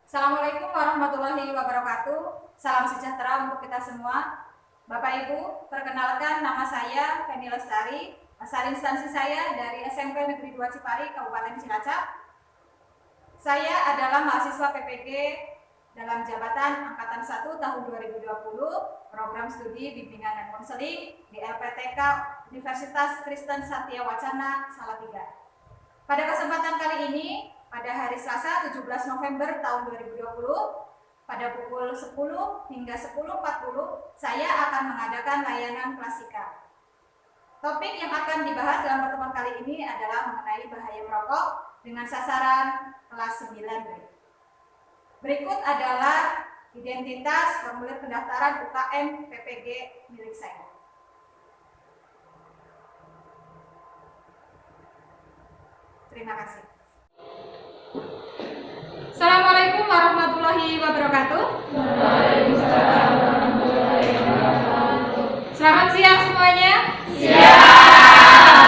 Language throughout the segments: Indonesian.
Assalamualaikum warahmatullahi wabarakatuh. Salam sejahtera untuk kita semua. Bapak Ibu, perkenalkan nama saya Feni Lestari, asal instansi saya dari SMP Negeri 2 Cipari, Kabupaten Cilacap. Saya adalah mahasiswa PPG dalam jabatan Angkatan 1 tahun 2020, program studi bimbingan dan konseling di LPTK Universitas Kristen Satya Wacana, Salatiga. Pada kesempatan kali ini, pada hari Selasa 17 November tahun 2020, pada pukul 10 hingga 10.40, saya akan mengadakan layanan klasikal. Topik yang akan dibahas dalam pertemuan kali ini adalah mengenai bahaya merokok dengan sasaran kelas 9B. Berikut adalah identitas formulir pendaftaran UKM PPG milik saya. Terima kasih. Assalamualaikum warahmatullahi wabarakatuh. Waalaikumsalam warahmatullahi wabarakatuh. Selamat siang semuanya. Siang.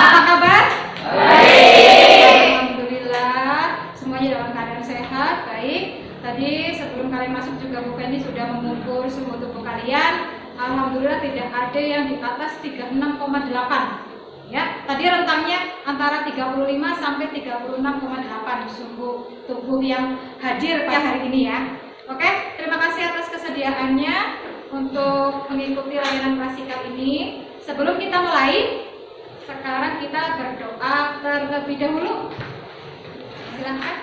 Apa kabar? Baik. Alhamdulillah, semuanya dalam keadaan sehat, baik. Tadi sebelum kalian masuk juga Bu Feni sudah mengukur suhu tubuh kalian. Alhamdulillah tidak ada yang di atas 36,8. Ya, tadi rentangnya antara 35 sampai 36,8 suhu tubuh yang hadir pada hari ini ya. Oke, terima kasih atas kesediaannya untuk mengikuti layanan klasikal ini. Sebelum kita mulai, sekarang kita berdoa terlebih dahulu. Silakan.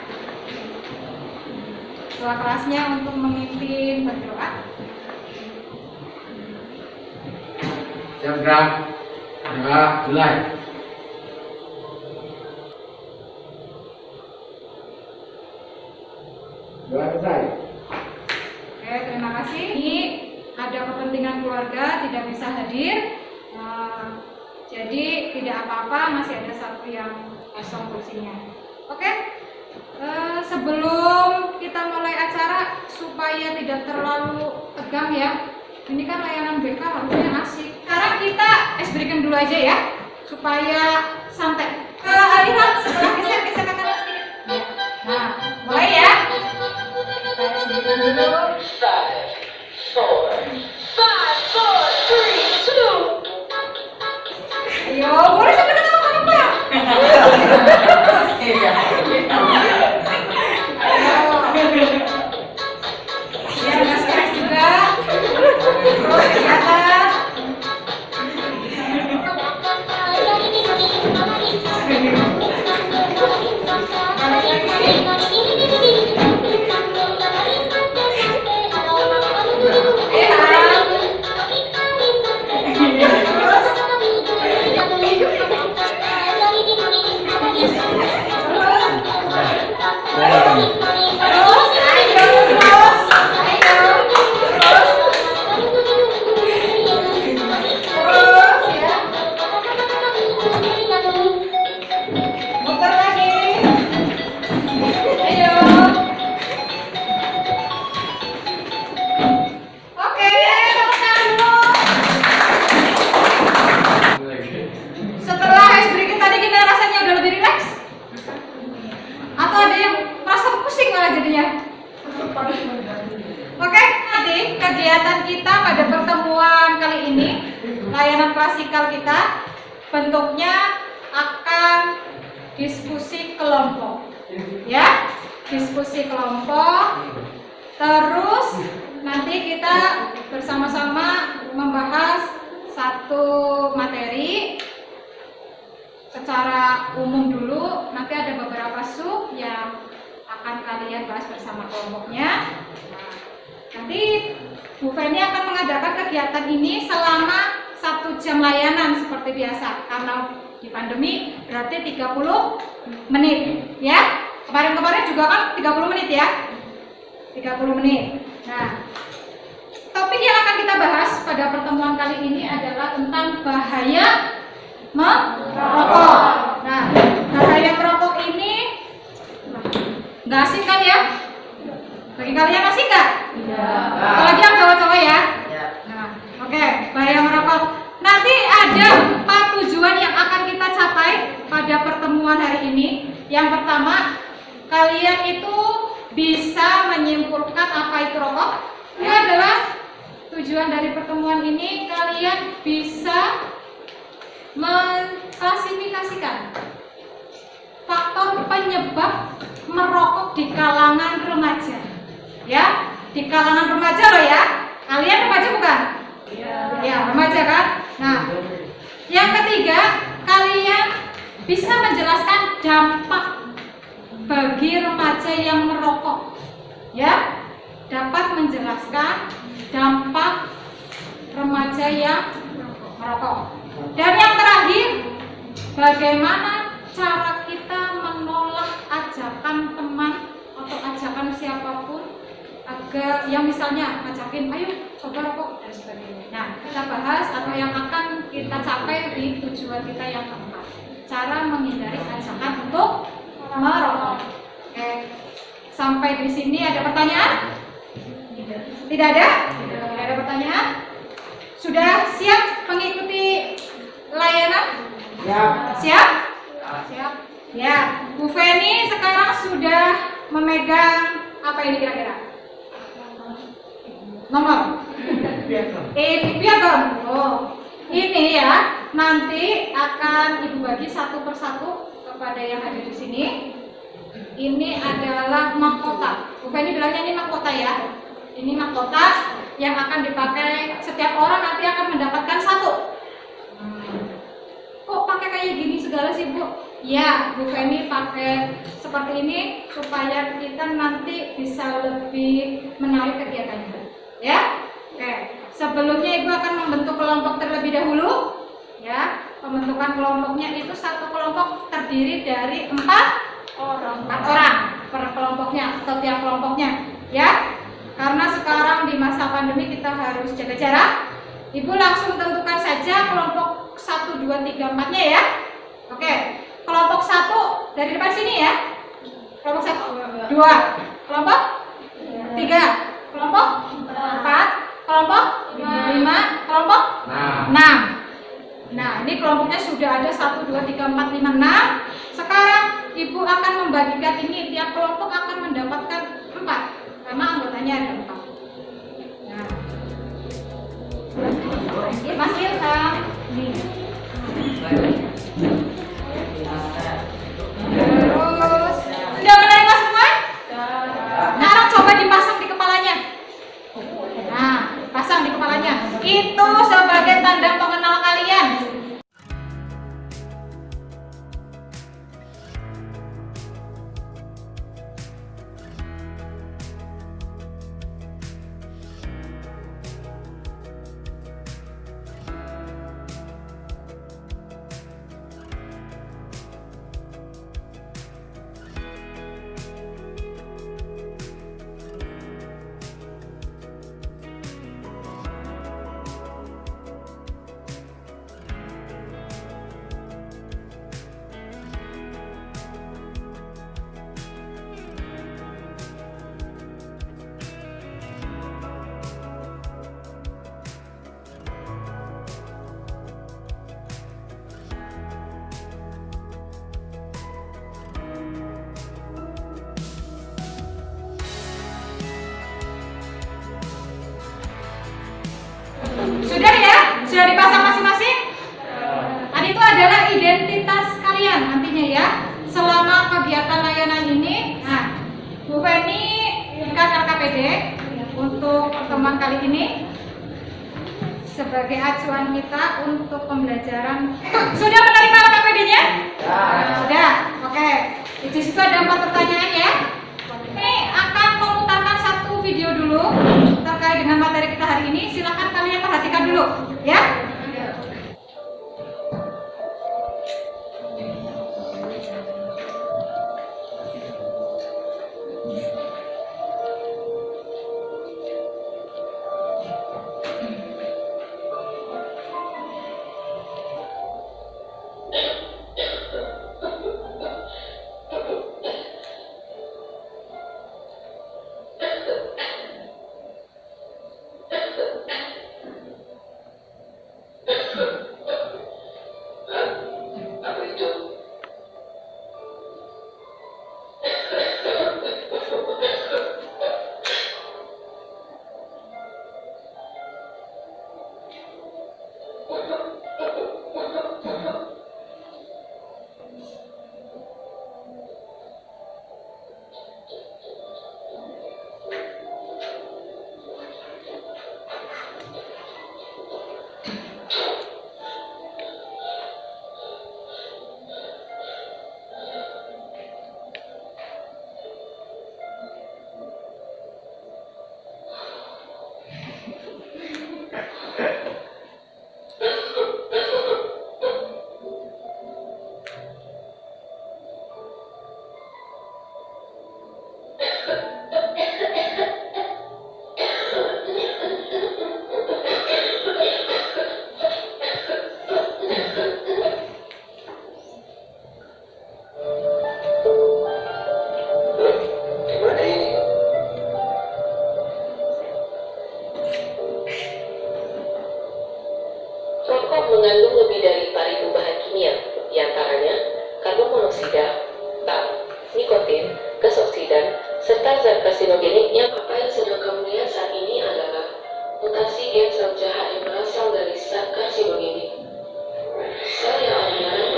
Doa kelasnya untuk memimpin berdoa. Siap gerak. Doa mulai. Doa selesai. Oke, terima kasih. Ini ada kepentingan keluarga tidak bisa hadir, jadi tidak apa-apa, masih ada satu yang kosong kursinya. Oke, sebelum kita mulai acara supaya tidak terlalu tegang ya. Ini kan layanan BK harusnya asik. Sekarang kita breaking dulu aja ya, supaya santai. Alihan sebelah geser ke kanan sedikit. Nah, mulai ya. Kita breaking dulu. 5, 4, 3, 2. Ayo, boleh sampai ketemu kamu Pak. Biar nggak stres juga. Terus ke atas. Muter lagi. Ayo. Oke, tepuk tangan dulu. Setelah ice breaking tadi kita rasanya udah lebih rileks? Atau ada yang merasa pusing malah jadinya? Oke, nanti kegiatan kita pada pertemuan kali ini, layanan klasikal kita, bentuknya akan diskusi kelompok. Ya, diskusi kelompok. Terus nanti kita bersama-sama membahas satu materi secara umum dulu. Nanti ada beberapa sub yang akan kalian bahas bersama kelompoknya. Nanti Bu Feni akan mengadakan kegiatan ini selama 1 jam layanan seperti biasa. Karena di pandemi berarti 30 menit ya. Kemarin-kemarin juga kan 30 menit ya. 30 menit. Nah, topik yang akan kita bahas pada pertemuan kali ini adalah tentang bahaya merokok. Nah, bahaya merokok ini nggak asik kan ya? Bagi kalian asik nggak? Iya. Apalagi yang cowok-cowok ya? Nah, oke, bahaya merokok. Nanti ada 4 tujuan yang akan kita capai pada pertemuan hari ini. Yang pertama, kalian itu bisa menyimpulkan tujuan dari pertemuan ini kalian bisa mengklasifikasikan faktor penyebab merokok di kalangan remaja. Ya, di kalangan remaja loh ya. Kalian remaja bukan? Ya, remaja kan? Nah, yang ketiga, kalian bisa menjelaskan dampak bagi remaja yang merokok. Ya, dapat menjelaskan dampak remaja yang merokok. Dan yang terakhir, bagaimana cara kita menolak ajakan teman atau ajakan siapapun agar yang misalnya ngajakin ayo coba rokok dan sebagainya. Nah, kita bahas atau yang akan kita capai di tujuan kita yang keempat, cara menghindari ajakan untuk merokok. Oke, sampai di sini ada pertanyaan? Tidak ada? Tidak ada pertanyaan? Sudah siap mengikuti layanan? Siap? Siap. Ya, Bu Feni sekarang sudah memegang apa ini kira-kira? Nomor? Piagam. Oh, ini ya. Nanti akan Ibu bagi satu persatu kepada yang hadir di sini. Ini adalah mahkota. Bu Feni bilangnya ini mahkota ya. Ini mahkota yang akan dipakai setiap orang, nanti akan mendapatkan satu. Kok pakai kayak gini segala sih Bu? Ya, Bu Feni pakai seperti ini supaya kita nanti bisa lebih menarik kegiatannya. Ya, oke. Sebelumnya Ibu akan membentuk kelompok terlebih dahulu. Ya, pembentukan kelompoknya itu satu kelompok terdiri dari 4 orang per kelompoknya atau tiap kelompoknya. Ya, karena sekarang di masa pandemi kita harus jaga jarak. Ibu langsung tentukan saja kelompok 1, 2, 3, 4-nya ya. Oke, kelompok 1 dari depan sini ya. Kelompok 1, 2, kelompok 3, kelompok 4, kelompok 5, kelompok 6. Nah, ini kelompoknya sudah ada 1, 2, 3, 4, 5, 6. Sekarang Ibu akan membagikan ini, tiap kelompok akan mendapatkan 4 karena anggotanya ada 4. Nah, Mas Ilham, nih. Terus, sudah menerima semua? Sekarang coba dipasang di kepalanya. Nah, pasang di kepalanya. Itu sebagai tanda pengenal kalian. Sudah ya? Sudah dipasang masing-masing? Tadi itu adalah identitas kalian nantinya ya. Selama kegiatan layanan ini, nah, Bu Feni berikan RKPD untuk pertemuan kali ini sebagai acuan kita untuk pembelajaran. Sudah menerima RKPD-nya? Sudah. Oke. Di situ ada 4 pertanyaan ya. Ini akan memutarkan satu video dulu terkait dengan materi kita hari ini. Silakan kalian perhatikan dulu, ya. karsiogeniknya apa yang sedang kamu lihat saat ini adalah mutasi gen sel jahat yang berasal dari zat karsiogenik. Sel yang awalnya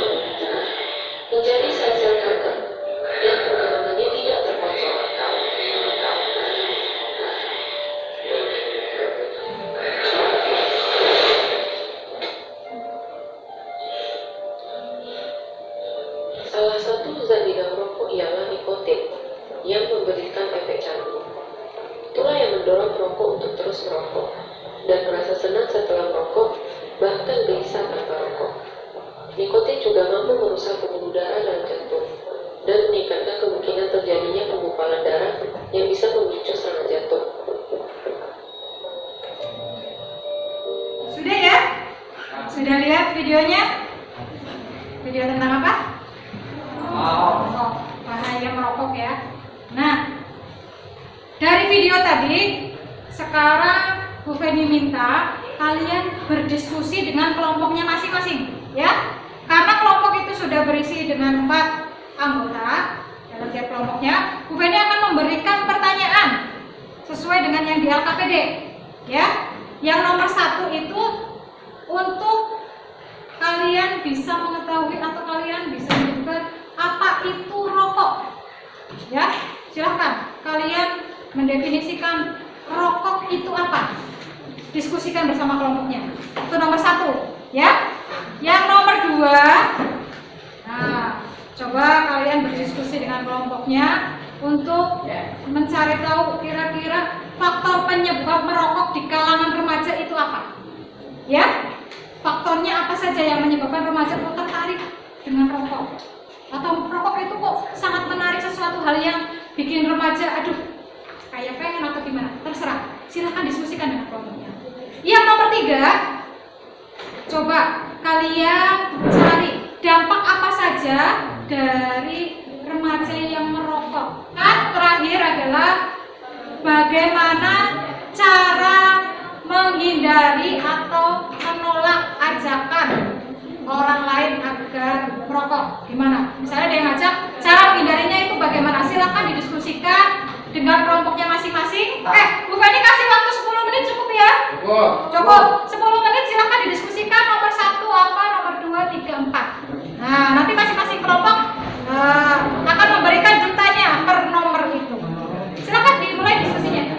menjadi sel-sel kanker yang perkembangannya tidak terkontrol. Salah satu zat di dalam rokok ialah nikotin yang memberikan efek candu. Itulah yang mendorong perokok untuk terus merokok dan merasa senang setelah merokok, bahkan gelisah tanpa rokok. Nikotin juga mampu merusak pembuluh darah dalam jantung dan meningkatkan kemungkinan terjadinya penggumpalan darah yang bisa memicu serangan jantung. Sudah ya? Sudah lihat videonya? Video tentang apa? Oh, bahaya merokok ya. Nah, dari video tadi, sekarang Bu Feni minta kalian berdiskusi dengan kelompoknya masing-masing, ya. Karena kelompok itu sudah berisi dengan 4 anggota dalam tiap kelompoknya, Bu Feni akan memberikan pertanyaan sesuai dengan yang di LKPD, ya. Yang nomor 1 itu untuk kalian bisa mengetahui atau kalian bisa menyebutkan apa itu rokok, ya. Silahkan kalian mendefinisikan rokok itu apa. Diskusikan bersama kelompoknya. Itu nomor 1, ya. Yang nomor 2, nah, coba kalian berdiskusi dengan kelompoknya untuk mencari tahu kira-kira faktor penyebab merokok di kalangan remaja itu apa, ya. Faktornya apa saja yang menyebabkan remaja kok tertarik dengan rokok, atau rokok itu kok sangat menarik, sesuatu hal yang bikin remaja aduh kayak pengen atau gimana, terserah. Silahkan diskusikan dengan kelompoknya. Yang nomor 3, coba kalian cari dampak apa saja dari remaja yang merokok. Kan terakhir adalah bagaimana cara menghindari atau menolak ajakan orang lain agar merokok. Gimana? Misalnya ada yang ngajak, cara menghindarinya itu bagaimana? Silahkan didiskusikan dengan kelompoknya masing-masing. Bu Feni kasih waktu 10 menit cukup ya? Cukup. 10 menit silahkan didiskusikan nomor 1 apa, nomor 2, 3, 4. Nah, nanti masing-masing kelompok akan memberikan duntanya per nomor itu. Silahkan dimulai diskusinya.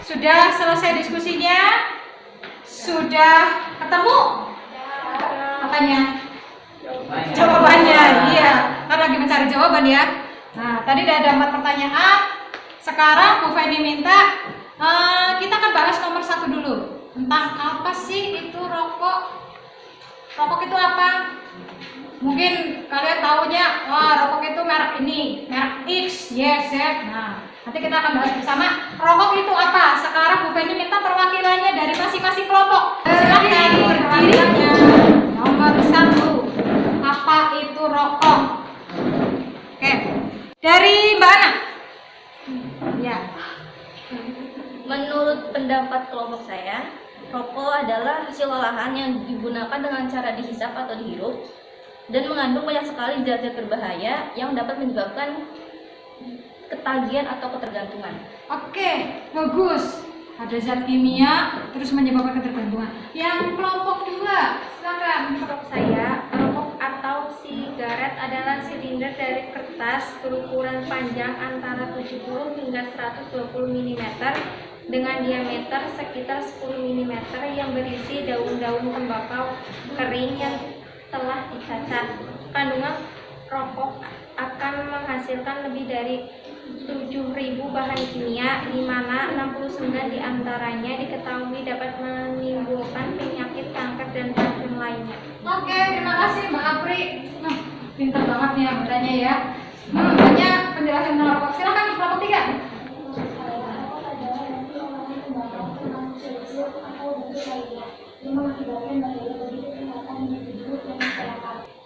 Sudah selesai diskusinya? Sudah ketemu apanya? Jawabannya, iya. Kan lagi mencari jawaban ya. Nah, tadi udah ada 4 pertanyaan. Sekarang Bu Feni minta kita akan bahas nomor 1 dulu. Tentang apa sih itu rokok? Rokok itu apa? Mungkin kalian taunya, wah rokok itu merek ini, merek X, Y, Z. Nah, nanti kita akan bahas bersama rokok itu apa. Sekarang Bu Feni minta perwakilannya dari masing-masing kelompok. Silakan berdiri. Nomor 1, apa itu rokok? Oke, dari Mbak Ana. Ya. Menurut pendapat kelompok saya, rokok adalah hasil olahan yang digunakan dengan cara dihisap atau dihirup dan mengandung banyak sekali zat-zat berbahaya yang dapat menyebabkan ketagihan atau ketergantungan. Oke, bagus. ada zat kimia, terus menyebabkan ketergantungan. Yang kelompok 2, silakan. Menurut saya, rokok atau sigaret adalah silinder dari kertas berukuran panjang antara 70 hingga 120 mm dengan diameter sekitar 10 mm yang berisi daun-daun tembakau kering yang telah dicacah. Kandungan rokok akan menghasilkan lebih dari 7.000 bahan kimia, di mana 69 diantaranya diketahui dapat menimbulkan penyakit kanker dan racun lainnya. Oke, terima kasih Mbak Apri. Pintar banget nih anggotanya ya. Banyak penjelasan tentang rokok. Silakan kelompok 3.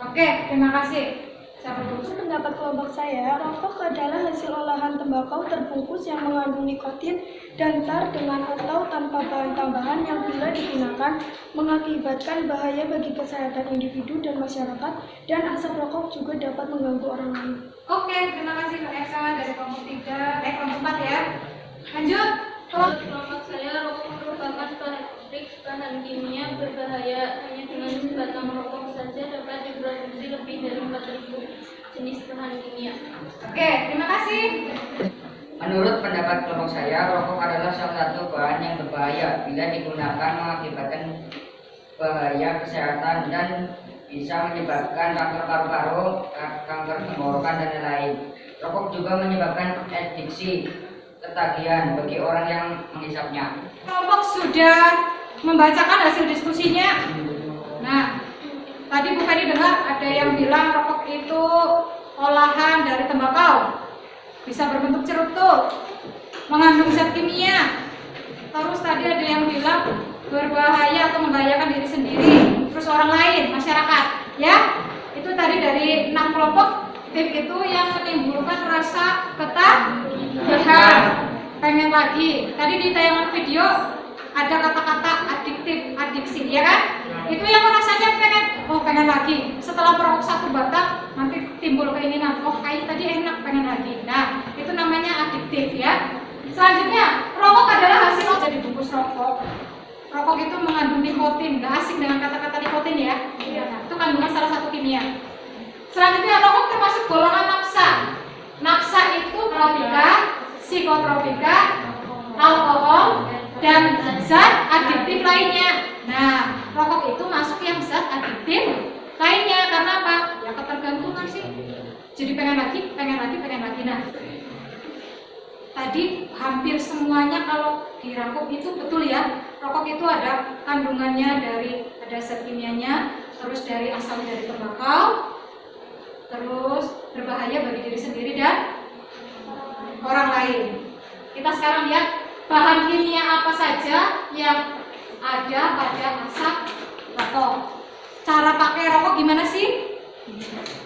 Oke, terima kasih. Siapa dulu? Pendapat kelompok saya, rokok adalah hasil olahan tembakau terbungkus yang mengandung nikotin dan tar dengan atau tanpa bahan tambahan yang bila digunakan mengakibatkan bahaya bagi kesehatan individu dan masyarakat, dan asap rokok juga dapat mengganggu orang lain. Oke, terima kasih Mbak Esa dari kelompok 3, kelompok 4 ya. Lanjut. Kelompok saya, rokok merupakan bahan kimia berbahaya. Hanya dengan sebatang rokok saja dapat diproduksi lebih dari 4.000 jenis bahan kimia. Oke, terima kasih. Menurut pendapat kelompok saya, rokok adalah salah satu bahan yang berbahaya bila digunakan mengakibatkan bahaya kesehatan dan bisa menyebabkan kanker paru-paru, kanker tenggorokan, dan lain-lain. Rokok juga menyebabkan adiksi, ketagihan bagi orang yang menghisapnya. Kelompok sudah membacakan hasil diskusinya. Nah, tadi Bu Feni dengar ada yang bilang rokok itu olahan dari tembakau, bisa berbentuk cerutu, mengandung zat kimia. Terus tadi ada yang bilang berbahaya atau membahayakan diri sendiri, terus orang lain, masyarakat. Ya, itu tadi dari 6 kelompok. Tip itu yang menimbulkan rasa ketagihan, pengen lagi. Tadi di tayangan video ada kata-kata adiktif, adiksi, ya kan? Itu yang rasanya pengen lagi. Setelah merokok 1 batang, nanti timbul keinginan, tadi enak, pengen lagi. Nah, itu namanya adiktif ya. Selanjutnya, rokok adalah hasil dari bungkus rokok. Rokok itu mengandung nikotin, nggak asing dengan kata-kata nikotin ya. Nah, itu kandungan salah satu kimia. Selanjutnya, rokok termasuk golongan nafsa. Nafsa itu tropika, psikotropika, alkohol, dan zat adiktif lainnya. Nah, rokok itu masuk yang zat adiktif lainnya. Karena apa? Ya ketergantungan sih. Jadi pengen lagi. Nah, tadi hampir semuanya kalau dirangkum itu betul ya. Rokok itu ada kandungannya ada zat kimianya, terus asal dari tembakau, terus berbahaya bagi diri sendiri dan orang lain. Kita sekarang lihat bahan kimia apa saja yang ada pada asap rokok. Cara pakai rokok gimana sih?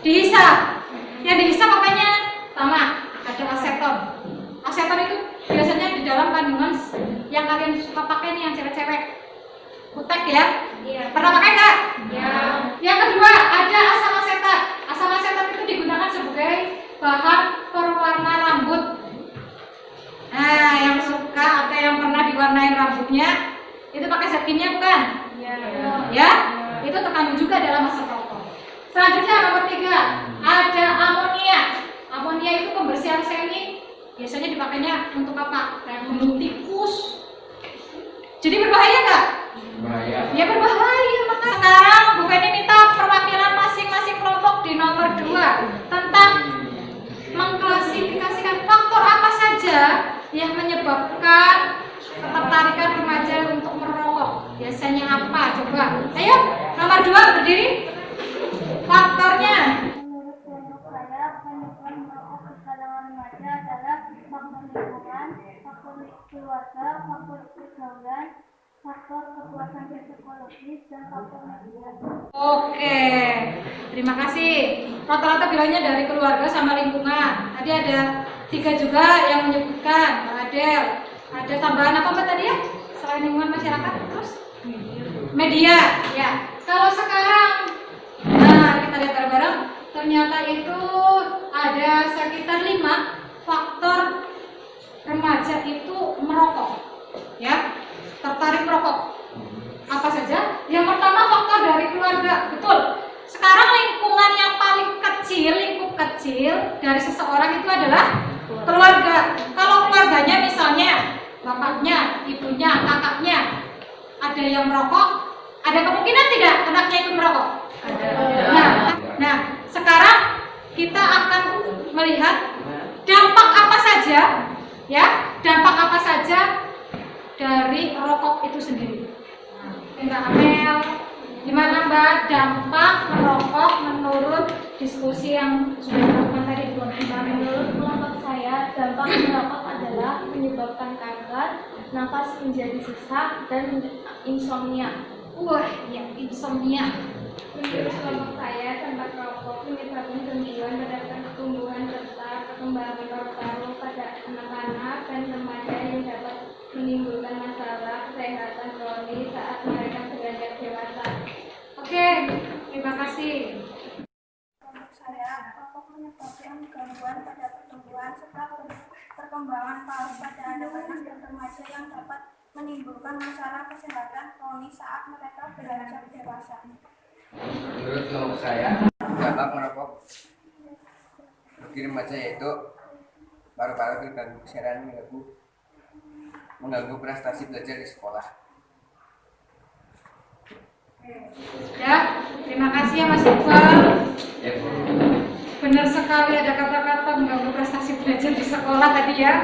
Dihisap. Yang dihisap apanya? Pertama, ada aseton. Aseton itu biasanya di dalam kandungan yang kalian suka pakai nih, yang cewek-cewek. Kutek ya? Iya. Pernah pakai nggak? Iya. Yang kedua, ada asam asetat. Asam asetat itu digunakan sebagai bahan perwarna rambut. Nah, yang suka atau yang pernah diwarnain rambutnya itu pakai zat kimia bukan? Iya. Ya? Itu terkandung juga dalam asap rokok. Selanjutnya nomor 3, ada amonia. Amonia itu pembersih arsenik. Biasanya dipakainya untuk apa? Kayak membunuh tikus. Jadi berbahaya nggak? Bahaya. Ya berbahaya. Maka sekarang Bu Feni minta perwakilan masing-masing kelompok di nomor 2 tentang mengklasifikasikan faktor apa saja yang menyebabkan ketertarikan remaja untuk merokok. Biasanya apa? Coba. Ayo, nomor 2 berdiri. Faktornya. Menurut kelompok saya, penyebab merokok di kalangan remaja adalah faktor lingkungan, faktor keluarga, faktor pergaulan, faktor kepuasan psikologis, dan faktor media. Oke, terima kasih. Rata-rata bilangnya dari keluarga sama lingkungan. Tadi ada 3 juga yang menyebutkan, Mbak Adel. Ada tambahan apa Mbak tadi ya? Selain lingkungan masyarakat, terus? Media, ya. Kalau sekarang, nah kita lihat bareng-bareng, ternyata itu ada sekitar 5 faktor remaja itu merokok. ya, tertarik merokok. Apa saja? Yang pertama faktor dari keluarga, betul. Sekarang lingkungan yang paling kecil, lingkup kecil dari seseorang itu adalah keluarga. Kalau keluarganya misalnya bapaknya, ibunya, kakaknya ada yang merokok, ada kemungkinan tidak anaknya ikut merokok? Nah, sekarang kita akan melihat dampak apa saja, ya, dampak apa saja dari rokok itu sendiri. Mbak Amel, gimana Mbak dampak merokok menurut diskusi yang sudah dilakukan tadi di kelompok? Menurut kelompok saya, dampak merokok adalah menyebabkan kanker, nafas menjadi sesak, dan insomnia. Wah, ya, insomnia. Menurut kelompok saya, dampak rokok menyebabkan gangguan pada pertumbuhan serta perkembangan paru-paru pada anak-anak dan remaja yang dapat menimbulkan masalah kesehatan kronis saat mereka beranjak dewasa. Oke, terima kasih. Menurut saya, rokok menyebabkan gangguan pada pertumbuhan serta perkembangan paru pada anak-anak dan remaja yang dapat menimbulkan masalah kesehatan kronis saat mereka beranjak dewasa. Menurut kelompok saya, dampak merokok bagi remaja yaitu paru-paru terganggu kesehatan, mengganggu prestasi belajar di sekolah. Ya, terima kasih ya Mas Iqbal. Benar sekali ada kata-kata mengganggu prestasi belajar di sekolah tadi ya.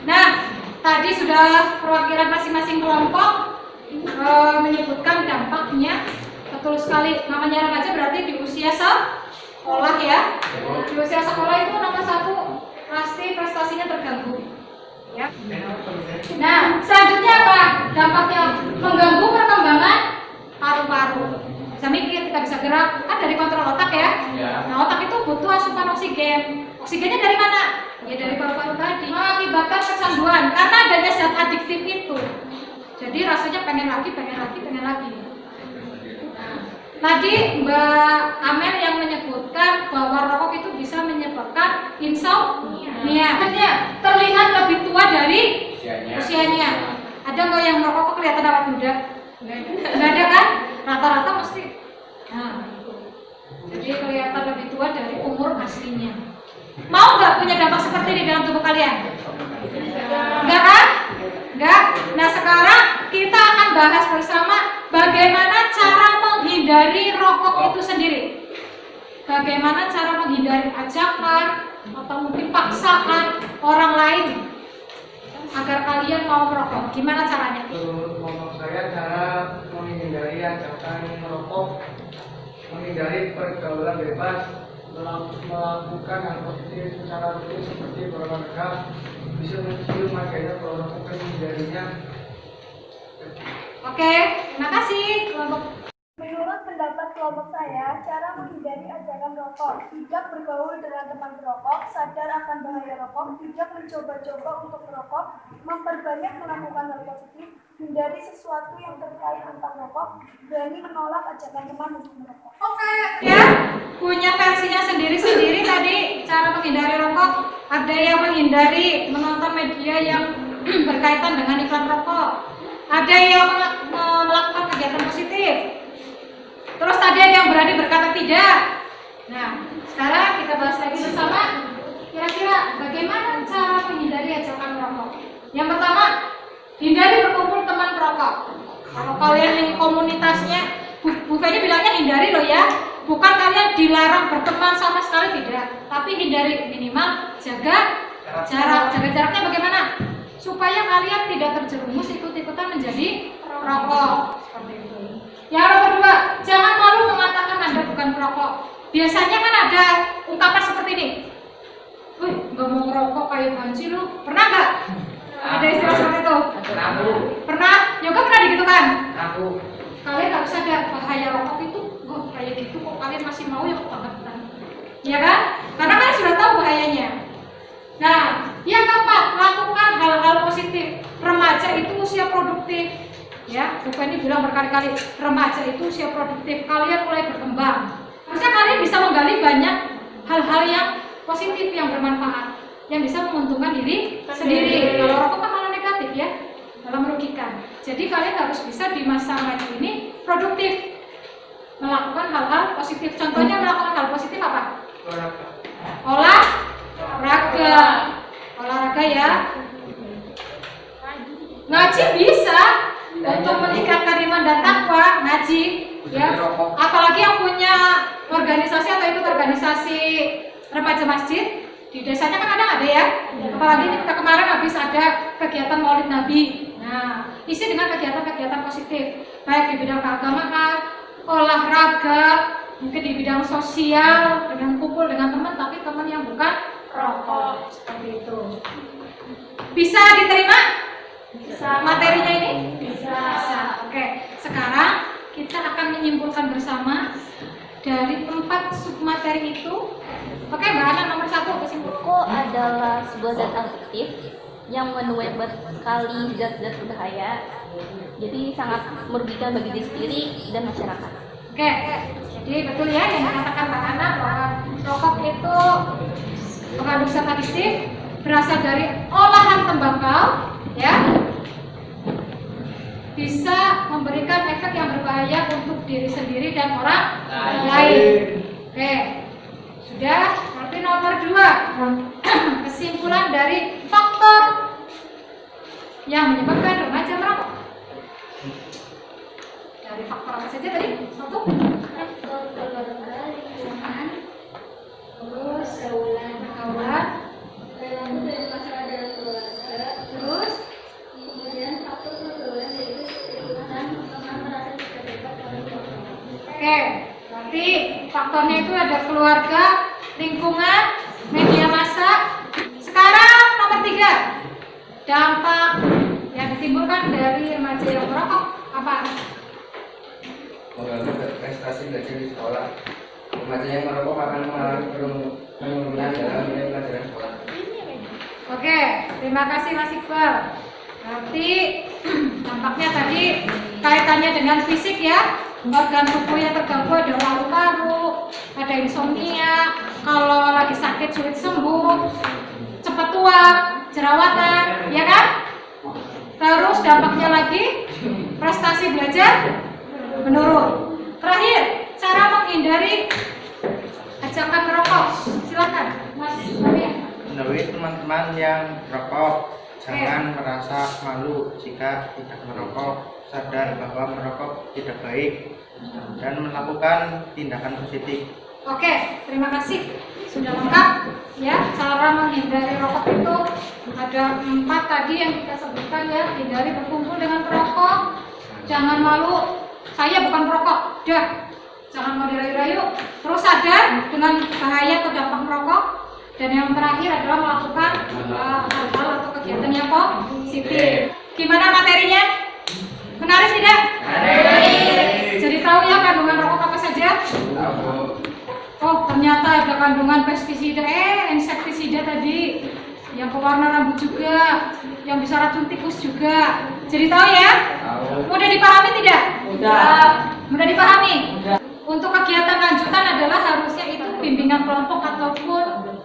Nah, tadi sudah perwakilan masing-masing kelompok menyebutkan dampaknya. Betul sekali, namanya remaja berarti di usia sekolah ya. Di usia sekolah itu nomor satu pasti prestasinya terganggu ya. Nah, selanjutnya apa? Dampaknya mengganggu perkembangan paru-paru. Bisa mikir, kita bisa gerak, kan dari kontrol otak ya. Nah, otak itu butuh asupan oksigen. Oksigennya dari mana? Ya dari paru-paru tadi. Mengakibatkan kecanduan karena adanya zat adiktif itu. Jadi rasanya pengen lagi. Tadi Mbak Amel yang menyebutkan bahwa rokok itu bisa menyebabkan insomnia. Terlihat lebih tua dari usianya. Ada nggak yang merokok kok kelihatan awet muda? Nggak ada kan? Rata-rata mesti. Nah, jadi kelihatan lebih tua dari umur aslinya. Mau nggak punya dampak seperti ini dalam tubuh kalian? Enggak kan? Enggak. Nah, sekarang kita akan bahas bersama bagaimana cara menghindari rokok itu sendiri. Bagaimana cara menghindari ajakan atau mungkin paksaan orang lain agar kalian mau merokok. Gimana caranya? Menurut kelompok saya, cara menghindari ajakan merokok, menghindari pergaulan bebas, melakukan hal positif secara rutin seperti berolahraga, bisa mencium adanya produk menghindarinya. Oke, terima kasih kelompok. Menurut pendapat kelompok saya, cara menghindari ajakan rokok, tidak bergaul dengan teman perokok, sadar akan bahaya rokok, tidak mencoba-coba untuk merokok, memperbanyak melakukan hal positif, hindari sesuatu yang terkait tentang rokok, berani menolak ajakan teman untuk merokok. Oke, ya, punya versinya sendiri-sendiri tadi cara menghindari rokok. Ada yang menghindari menonton media yang berkaitan dengan iklan rokok. Ada yang melakukan kegiatan positif. Terus tadi ada yang berani berkata tidak. Nah, sekarang kita bahas lagi bersama. Kira-kira bagaimana cara menghindari ajakan merokok? Yang pertama, hindari berkumpul teman perokok. Kalau kalian yang komunitasnya, Bu Feni bilangnya hindari loh ya. Bukan kalian dilarang berteman sama sekali, tidak. Tapi hindari, minimal jaga jarak. Jaga jaraknya bagaimana? Supaya kalian tidak terjerumus ikut-ikutan menjadi perokok. Seperti itu. Yang nomor kedua, jangan malu mengatakan Anda bukan perokok. Biasanya kan ada ungkapan seperti ini. Wih, gak mau ngerokok kayak banci lu. Pernah gak? Ada istilah seperti itu? Pernah? Yoga pernah digitukan? Kalian harus sadar bahaya rokok itu. Oh, kayak gitu kok kalian masih mau ya banget kan? Ya kan? Karena kalian sudah tahu bahayanya. Nah, yang keempat, lakukan hal-hal positif. Remaja itu usia produktif. Ya, Bu Feni bilang berkali-kali, remaja itu usia produktif. Kalian mulai berkembang. Harusnya kalian bisa menggali banyak hal-hal yang positif, yang bermanfaat, yang bisa menguntungkan diri sendiri. Kalau rokok kan malah negatif negatif ya, malah merugikan. Jadi kalian harus bisa di masa ngaji ini produktif, melakukan hal-hal positif. Contohnya melakukan hal positif apa? Olahraga ya. Ngaji bisa untuk meningkatkan iman dan takwa, ngaji ya. Apalagi yang punya organisasi atau ikut organisasi remaja masjid di desanya kan ada ya. Apalagi kita kemarin habis ada kegiatan Maulid Nabi. Nah, isi dengan kegiatan-kegiatan positif, baik di bidang keagamaan, olahraga, mungkin di bidang sosial, dengan kumpul dengan teman, tapi teman yang bukan rokok, seperti itu. Bisa diterima? Bisa. Materinya ini? Bisa. Oke, sekarang kita akan menyimpulkan bersama dari 4 submateri itu. Oke, Mbak Ana, nomor 1 kesimpulan. Rokok adalah sebuah zat aktif yang menuai sekali zat-zat berbahaya, jadi sangat merugikan bagi diri sendiri dan masyarakat. Oke, jadi betul ya yang dikatakan Mbak Ana bahwa rokok itu mengandung zat adiktif, berasal dari olahan tembakau, ya, bisa memberikan efek yang berbahaya untuk diri sendiri dan orang lain. Oke, sudah. Berarti nomor 2, kesimpulan dari faktor yang menyebabkan remaja merokok. Dari faktor apa saja tadi? 1, Faktor keluarga, lingkungan, terus pergaulan, perilaku dari masalah dalam keluarga, terus kemudian faktor pergaulan yaitu lingkungan teman merasa tidak bebas oleh lingkungan. oke, berarti faktornya itu ada keluarga, lingkungan, media massa. Sekarang nomor 3, dampak yang ditimbulkan dari remaja yang merokok apa? Mengganggu prestasi belajar di sekolah. Remaja yang merokok akan mengalami penurunan dalam nilai pelajaran sekolah. Oke, terima kasih Mas Iqbal. Berarti dampaknya tadi kaitannya dengan fisik ya. Organ tubuhnya terganggu, ada paru-paru, ada insomnia, kalau lagi sakit sulit sembuh, cepat tua, jerawatan, ya kan? Terus dampaknya lagi prestasi belajar menurun. Terakhir, cara menghindari ajakan merokok. Silakan, Mas Maria. Menurut teman-teman yang merokok, jangan merasa malu jika tidak merokok, sadar bahwa merokok tidak baik, dan melakukan tindakan positif. Oke, terima kasih. Sudah lengkap ya, cara menghindari rokok itu ada 4 tadi yang kita sebutkan ya. Hindari berkumpul dengan perokok, jangan malu, saya bukan perokok, dah, jangan mau dirayu-rayu, terus sadar dengan bahaya atau dampak merokok. Dan yang terakhir adalah melakukan hal-hal atau kegiatan yang positif. Gimana materinya? Menarik tidak? Menarik. Jadi tahu ya kandungan rokok apa saja? Oh, ternyata ada kandungan pestisida, insektisida tadi, yang pewarna rambut juga, yang bisa racun tikus juga. Jadi tahu ya? Mudah dipahami tidak? Mudah dipahami. Untuk kegiatan lanjutan adalah harusnya itu bimbingan kelompok ataupun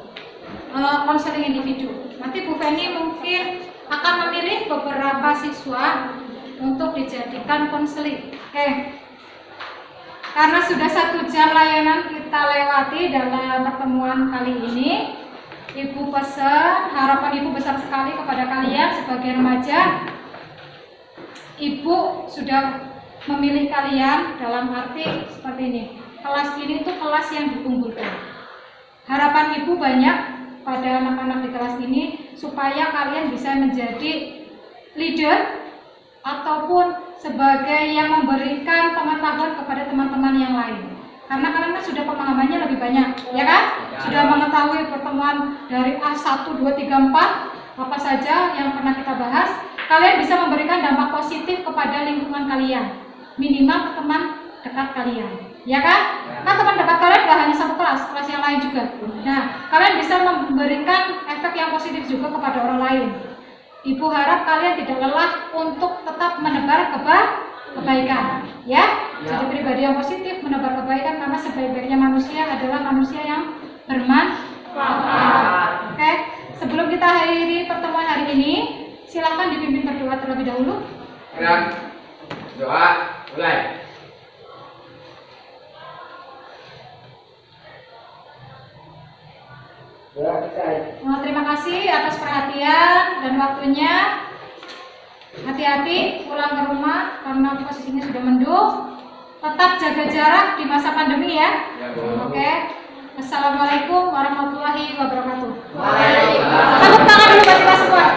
konseling individu. Nanti Bu Feni mungkin akan memilih beberapa siswa untuk dijadikan konseling. Oke. Karena sudah 1 jam layanan kita lewati dalam pertemuan kali ini, Ibu pesan, harapan Ibu besar sekali kepada kalian sebagai remaja. Ibu sudah memilih kalian dalam arti seperti ini. Kelas ini tuh kelas yang diunggulkan. Harapan Ibu banyak pada anak-anak di kelas ini supaya kalian bisa menjadi leader ataupun sebagai yang memberikan pengetahuan kepada teman-teman yang lain. Karena kalian sudah pemahamannya lebih banyak, ya kan? Sudah mengetahui pertemuan dari A1, 2, 3, 4 apa saja yang pernah kita bahas. Kalian bisa memberikan dampak positif kepada lingkungan kalian, minimal ke teman dekat kalian, ya kan? Kan teman dekat kalian gak hanya satu kelas, kelas yang lain juga. Nah, kalian bisa memberikan efek yang positif juga kepada orang lain. Ibu harap kalian tidak lelah untuk tetap menebar kebaikan, ya. Jadi pribadi yang positif, menebar kebaikan, karena sebaik-baiknya manusia adalah manusia yang bermanfaat. Oke, sebelum kita akhiri pertemuan hari ini, Silakan dipimpin berdoa terlebih dahulu. Doa mulai. Terima kasih atas perhatian dan waktunya. Hati-hati pulang ke rumah karena posisinya sudah mendung. Tetap jaga jarak di masa pandemi ya. Oke. Assalamualaikum warahmatullahi wabarakatuh. Tepuk tangan dulu buat kita semua.